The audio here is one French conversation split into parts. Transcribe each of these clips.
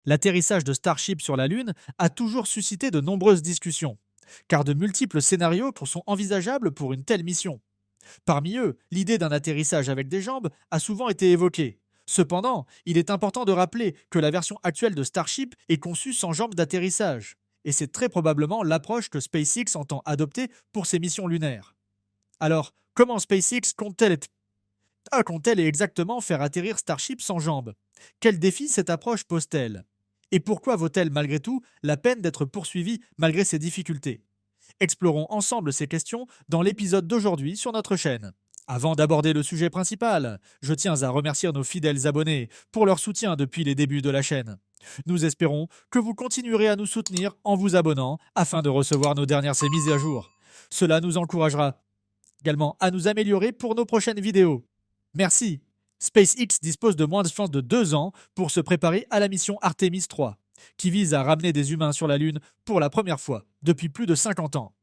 L'atterrissage de Starship sur la Lune a toujours suscité de nombreuses discussions, car de multiples scénarios sont envisageables pour une telle mission. Parmi eux, l'idée d'un atterrissage avec des jambes a souvent été évoquée. Cependant, il est important de rappeler que la version actuelle de Starship est conçue sans jambes d'atterrissage. Et c'est très probablement l'approche que SpaceX entend adopter pour ses missions lunaires. Alors, comment SpaceX compte-t-elle exactement faire atterrir Starship sans jambes? Quels défis cette approche pose-t-elle? Et pourquoi vaut-elle malgré tout la peine d'être poursuivie malgré ces difficultés? Explorons ensemble ces questions dans l'épisode d'aujourd'hui sur notre chaîne. Avant d'aborder le sujet principal, je tiens à remercier nos fidèles abonnés pour leur soutien depuis les débuts de la chaîne. Nous espérons que vous continuerez à nous soutenir en vous abonnant afin de recevoir nos dernières mises à jour. Cela nous encouragera également à nous améliorer pour nos prochaines vidéos. Merci. SpaceX dispose de moins de chance de 2 ans pour se préparer à la mission Artemis 3, qui vise à ramener des humains sur la Lune pour la première fois depuis plus de 50 ans.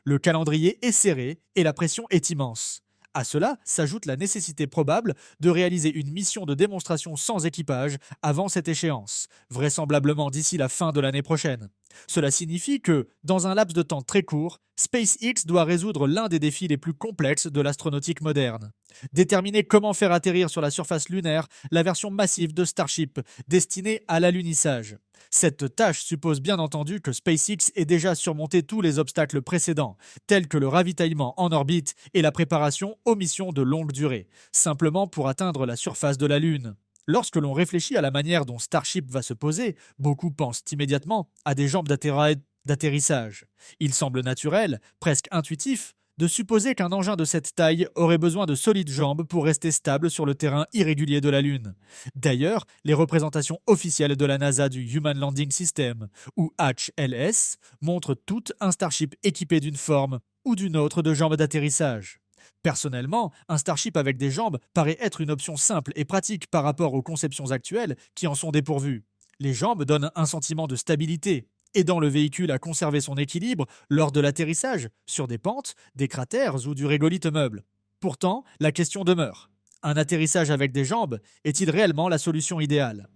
Le calendrier est serré et la pression est immense. À cela s'ajoute la nécessité probable de réaliser une mission de démonstration sans équipage avant cette échéance, vraisemblablement d'ici la fin de l'année prochaine. Cela signifie que, dans un laps de temps très court, SpaceX doit résoudre l'un des défis les plus complexes de l'astronautique moderne. Déterminer comment faire atterrir sur la surface lunaire la version massive de Starship, destinée à l'alunissage. Cette tâche suppose bien entendu que SpaceX ait déjà surmonté tous les obstacles précédents, tels que le ravitaillement en orbite et la préparation aux missions de longue durée, simplement pour atteindre la surface de la Lune. Lorsque l'on réfléchit à la manière dont Starship va se poser, beaucoup pensent immédiatement à des jambes d'atterrissage. Il semble naturel, presque intuitif, de supposer qu'un engin de cette taille aurait besoin de solides jambes pour rester stable sur le terrain irrégulier de la Lune. D'ailleurs, les représentations officielles de la NASA du Human Landing System, ou HLS, montrent toutes un Starship équipé d'une forme ou d'une autre de jambes d'atterrissage. Personnellement, un Starship avec des jambes paraît être une option simple et pratique par rapport aux conceptions actuelles qui en sont dépourvues. Les jambes donnent un sentiment de stabilité, aidant le véhicule à conserver son équilibre lors de l'atterrissage, sur des pentes, des cratères ou du régolithe meuble. Pourtant, la question demeure. Un atterrissage avec des jambes est-il réellement la solution idéale?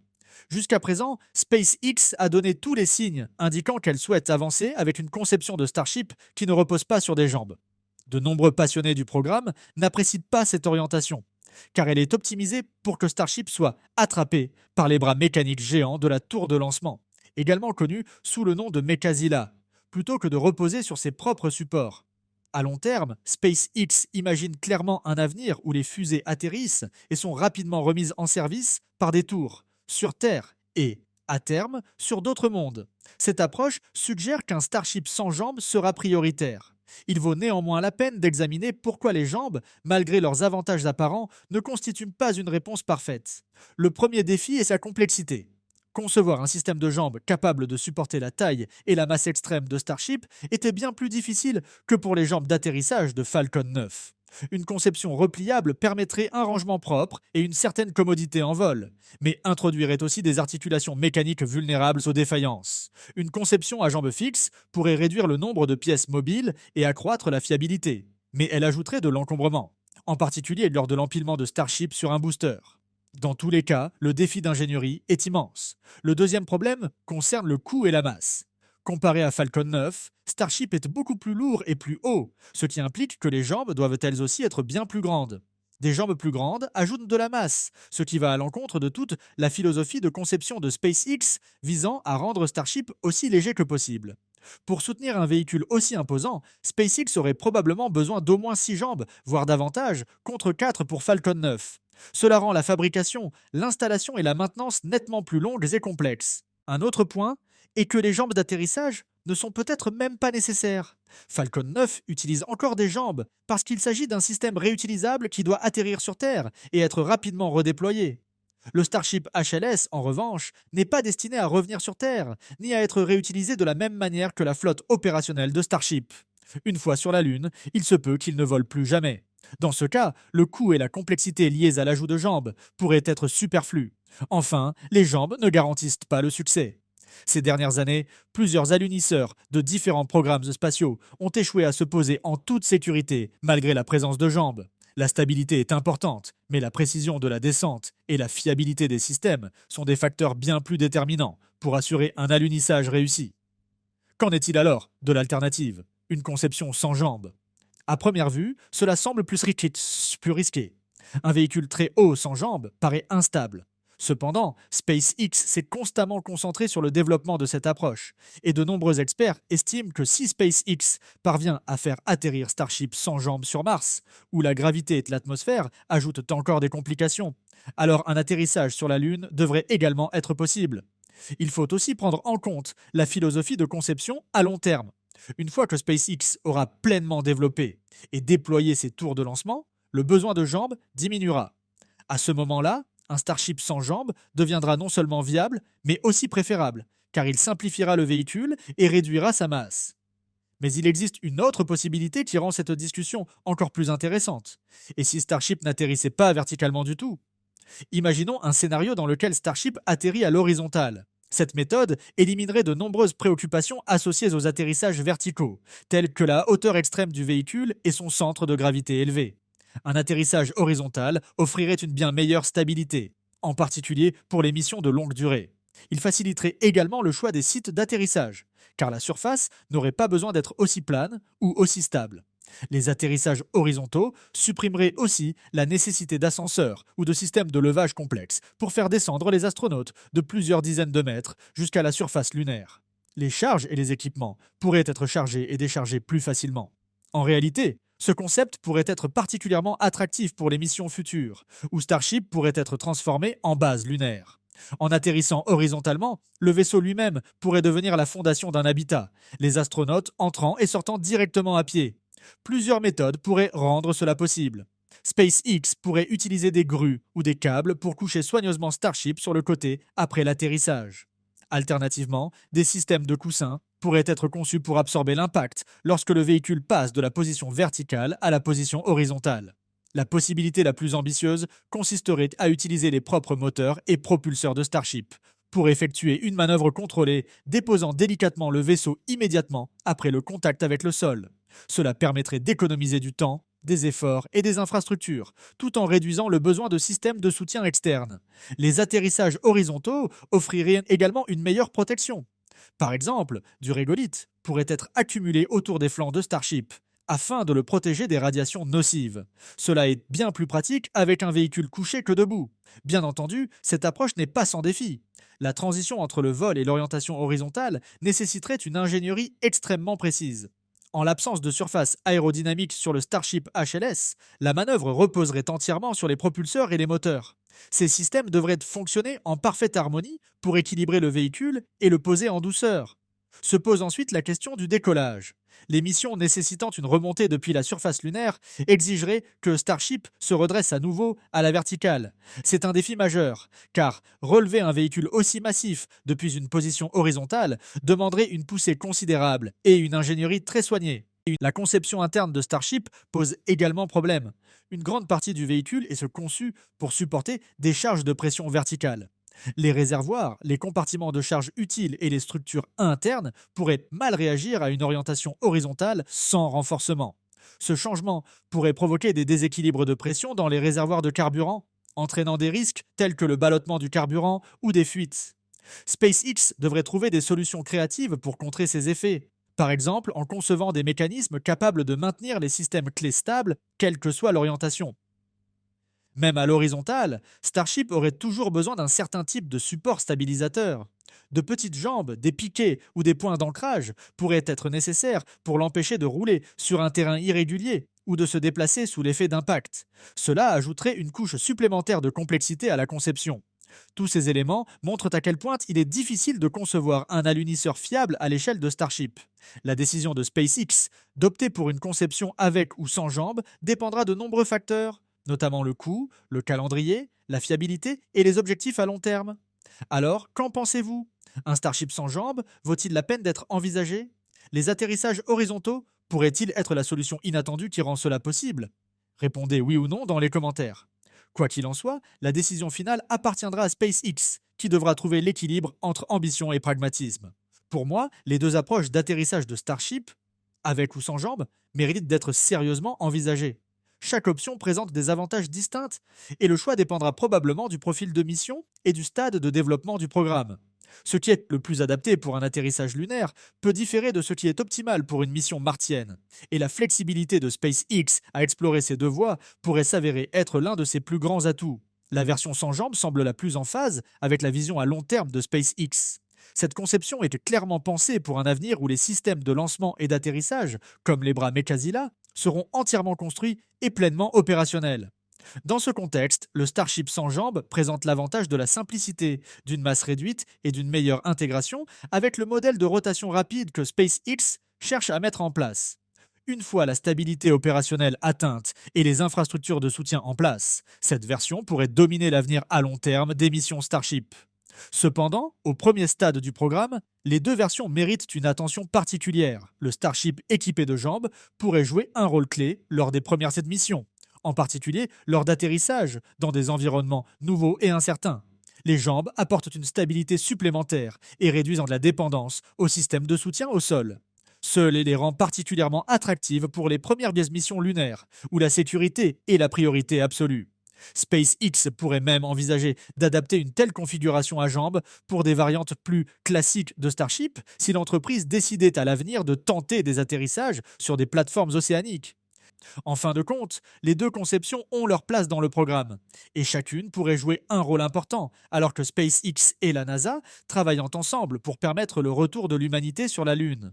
Jusqu'à présent, SpaceX a donné tous les signes indiquant qu'elle souhaite avancer avec une conception de Starship qui ne repose pas sur des jambes. De nombreux passionnés du programme n'apprécient pas cette orientation, car elle est optimisée pour que Starship soit attrapé par les bras mécaniques géants de la tour de lancement, également connue sous le nom de Mechazilla, plutôt que de reposer sur ses propres supports. À long terme, SpaceX imagine clairement un avenir où les fusées atterrissent et sont rapidement remises en service par des tours, sur Terre et, à terme, sur d'autres mondes. Cette approche suggère qu'un Starship sans jambes sera prioritaire. Il vaut néanmoins la peine d'examiner pourquoi les jambes, malgré leurs avantages apparents, ne constituent pas une réponse parfaite. Le premier défi est sa complexité. Concevoir un système de jambes capable de supporter la taille et la masse extrême de Starship était bien plus difficile que pour les jambes d'atterrissage de Falcon 9. Une conception repliable permettrait un rangement propre et une certaine commodité en vol, mais introduirait aussi des articulations mécaniques vulnérables aux défaillances. Une conception à jambes fixes pourrait réduire le nombre de pièces mobiles et accroître la fiabilité, mais elle ajouterait de l'encombrement, en particulier lors de l'empilement de Starship sur un booster. Dans tous les cas, le défi d'ingénierie est immense. Le deuxième problème concerne le coût et la masse. Comparé à Falcon 9, Starship est beaucoup plus lourd et plus haut, ce qui implique que les jambes doivent elles aussi être bien plus grandes. Des jambes plus grandes ajoutent de la masse, ce qui va à l'encontre de toute la philosophie de conception de SpaceX visant à rendre Starship aussi léger que possible. Pour soutenir un véhicule aussi imposant, SpaceX aurait probablement besoin d'au moins 6 jambes, voire davantage, contre 4 pour Falcon 9. Cela rend la fabrication, l'installation et la maintenance nettement plus longues et complexes. Un autre point est que les jambes d'atterrissage ne sont peut-être même pas nécessaires. Falcon 9 utilise encore des jambes parce qu'il s'agit d'un système réutilisable qui doit atterrir sur Terre et être rapidement redéployé. Le Starship HLS, en revanche, n'est pas destiné à revenir sur Terre, ni à être réutilisé de la même manière que la flotte opérationnelle de Starship. Une fois sur la Lune, il se peut qu'il ne vole plus jamais. Dans ce cas, le coût et la complexité liés à l'ajout de jambes pourraient être superflus. Enfin, les jambes ne garantissent pas le succès. Ces dernières années, plusieurs alunisseurs de différents programmes spatiaux ont échoué à se poser en toute sécurité malgré la présence de jambes. La stabilité est importante, mais la précision de la descente et la fiabilité des systèmes sont des facteurs bien plus déterminants pour assurer un alunissage réussi. Qu'en est-il alors de l'alternative, une conception sans jambes? À première vue, cela semble plus risqué. Un véhicule très haut sans jambes paraît instable. Cependant, SpaceX s'est constamment concentré sur le développement de cette approche, et de nombreux experts estiment que si SpaceX parvient à faire atterrir Starship sans jambes sur Mars, où la gravité et l'atmosphère ajoutent encore des complications, alors un atterrissage sur la Lune devrait également être possible. Il faut aussi prendre en compte la philosophie de conception à long terme. Une fois que SpaceX aura pleinement développé et déployé ses tours de lancement, le besoin de jambes diminuera. À ce moment-là, un Starship sans jambes deviendra non seulement viable, mais aussi préférable, car il simplifiera le véhicule et réduira sa masse. Mais il existe une autre possibilité qui rend cette discussion encore plus intéressante. Et si Starship n'atterrissait pas verticalement du tout? Imaginons un scénario dans lequel Starship atterrit à l'horizontale. Cette méthode éliminerait de nombreuses préoccupations associées aux atterrissages verticaux, telles que la hauteur extrême du véhicule et son centre de gravité élevé. Un atterrissage horizontal offrirait une bien meilleure stabilité, en particulier pour les missions de longue durée. Il faciliterait également le choix des sites d'atterrissage, car la surface n'aurait pas besoin d'être aussi plane ou aussi stable. Les atterrissages horizontaux supprimeraient aussi la nécessité d'ascenseurs ou de systèmes de levage complexes pour faire descendre les astronautes de plusieurs dizaines de mètres jusqu'à la surface lunaire. Les charges et les équipements pourraient être chargés et déchargés plus facilement. En réalité, ce concept pourrait être particulièrement attractif pour les missions futures, où Starship pourrait être transformé en base lunaire. En atterrissant horizontalement, le vaisseau lui-même pourrait devenir la fondation d'un habitat, les astronautes entrant et sortant directement à pied. Plusieurs méthodes pourraient rendre cela possible. SpaceX pourrait utiliser des grues ou des câbles pour coucher soigneusement Starship sur le côté après l'atterrissage. Alternativement, des systèmes de coussins pourraient être conçus pour absorber l'impact lorsque le véhicule passe de la position verticale à la position horizontale. La possibilité la plus ambitieuse consisterait à utiliser les propres moteurs et propulseurs de Starship pour effectuer une manœuvre contrôlée, déposant délicatement le vaisseau immédiatement après le contact avec le sol. Cela permettrait d'économiser du temps, des efforts et des infrastructures, tout en réduisant le besoin de systèmes de soutien externes. Les atterrissages horizontaux offriraient également une meilleure protection. Par exemple, du régolithe pourrait être accumulé autour des flancs de Starship, afin de le protéger des radiations nocives. Cela est bien plus pratique avec un véhicule couché que debout. Bien entendu, cette approche n'est pas sans défi. La transition entre le vol et l'orientation horizontale nécessiterait une ingénierie extrêmement précise. En l'absence de surface aérodynamique sur le Starship HLS, la manœuvre reposerait entièrement sur les propulseurs et les moteurs. Ces systèmes devraient fonctionner en parfaite harmonie pour équilibrer le véhicule et le poser en douceur. Se pose ensuite la question du décollage. Les missions nécessitant une remontée depuis la surface lunaire exigeraient que Starship se redresse à nouveau à la verticale. C'est un défi majeur, car relever un véhicule aussi massif depuis une position horizontale demanderait une poussée considérable et une ingénierie très soignée. La conception interne de Starship pose également problème. Une grande partie du véhicule est conçue pour supporter des charges de pression verticale. Les réservoirs, les compartiments de charge utiles et les structures internes pourraient mal réagir à une orientation horizontale sans renforcement. Ce changement pourrait provoquer des déséquilibres de pression dans les réservoirs de carburant, entraînant des risques tels que le ballottement du carburant ou des fuites. SpaceX devrait trouver des solutions créatives pour contrer ces effets, par exemple en concevant des mécanismes capables de maintenir les systèmes clés stables, quelle que soit l'orientation. Même à l'horizontale, Starship aurait toujours besoin d'un certain type de support stabilisateur. De petites jambes, des piquets ou des points d'ancrage pourraient être nécessaires pour l'empêcher de rouler sur un terrain irrégulier ou de se déplacer sous l'effet d'impact. Cela ajouterait une couche supplémentaire de complexité à la conception. Tous ces éléments montrent à quel point il est difficile de concevoir un alunisseur fiable à l'échelle de Starship. La décision de SpaceX d'opter pour une conception avec ou sans jambes dépendra de nombreux facteurs, notamment le coût, le calendrier, la fiabilité et les objectifs à long terme. Alors, qu'en pensez-vous? Un Starship sans jambes vaut-il la peine d'être envisagé? Les atterrissages horizontaux pourraient-ils être la solution inattendue qui rend cela possible? Répondez oui ou non dans les commentaires. Quoi qu'il en soit, la décision finale appartiendra à SpaceX, qui devra trouver l'équilibre entre ambition et pragmatisme. Pour moi, les deux approches d'atterrissage de Starship, avec ou sans jambes, méritent d'être sérieusement envisagées. chaque option présente des avantages distincts et le choix dépendra probablement du profil de mission et du stade de développement du programme. Ce qui est le plus adapté pour un atterrissage lunaire peut différer de ce qui est optimal pour une mission martienne, et la flexibilité de SpaceX à explorer ces deux voies pourrait s'avérer être l'un de ses plus grands atouts. La version sans jambes semble la plus en phase avec la vision à long terme de SpaceX. Cette conception était clairement pensée pour un avenir où les systèmes de lancement et d'atterrissage, comme les bras Mechazilla, seront entièrement construits et pleinement opérationnels. Dans ce contexte, le Starship sans jambes présente l'avantage de la simplicité, d'une masse réduite et d'une meilleure intégration avec le modèle de rotation rapide que SpaceX cherche à mettre en place. Une fois la stabilité opérationnelle atteinte et les infrastructures de soutien en place, cette version pourrait dominer l'avenir à long terme des missions Starship. Cependant, au premier stade du programme, les deux versions méritent une attention particulière. Le Starship équipé de jambes pourrait jouer un rôle clé lors des premières sept missions, en particulier lors d'atterrissage dans des environnements nouveaux et incertains. Les jambes apportent une stabilité supplémentaire et réduisent la dépendance au système de soutien au sol. Cela les rend particulièrement attractives pour les premières missions lunaires, où la sécurité est la priorité absolue. SpaceX pourrait même envisager d'adapter une telle configuration à jambes pour des variantes plus classiques de Starship si l'entreprise décidait à l'avenir de tenter des atterrissages sur des plateformes océaniques. En fin de compte, les deux conceptions ont leur place dans le programme, et chacune pourrait jouer un rôle important, alors que SpaceX et la NASA travaillent ensemble pour permettre le retour de l'humanité sur la Lune.